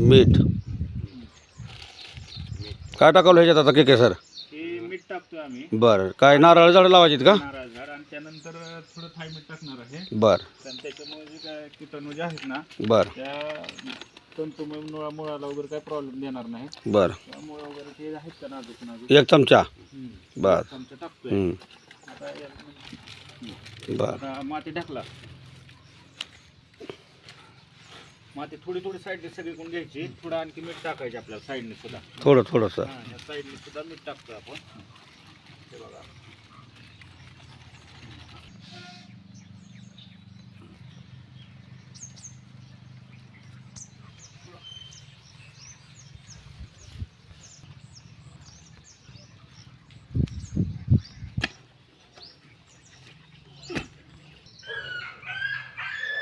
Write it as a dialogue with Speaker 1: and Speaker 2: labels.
Speaker 1: मीठ काय टाकलं ह्याच्यात आता के सर?
Speaker 2: हे मीठ टाकतोय आम्ही.
Speaker 1: बरं. काय नारळ झाडं लावायची का?
Speaker 2: नारळ झाड आणि त्यानंतर थोडं थाय मीठ टाकणार आहे.
Speaker 1: बरं
Speaker 2: कारण त्याच्यामुळे जे काय कीटाणू जे आहेत ना
Speaker 1: बरं
Speaker 2: त्या तंतुमय मुळाला वगैरे काय प्रॉब्लेम देणार नाही.
Speaker 1: बरं.
Speaker 2: त्यामुळे वगैरे ते आहेत का नाजूक नाजूक
Speaker 1: 1 चमचा. बरं.
Speaker 2: चमचा टाकतोय. आता
Speaker 1: बरं.
Speaker 2: आता माती टाकला. माती थोडी थोडी साईडने सगळीकडून घ्यायची. थोडं आणखी मीठ टाकायचे आपल्याला साईडने सुद्धा.
Speaker 1: थोडंसं.
Speaker 2: ह्या साईडने सुद्धा मीठ टाकतो आपण. हे बघा.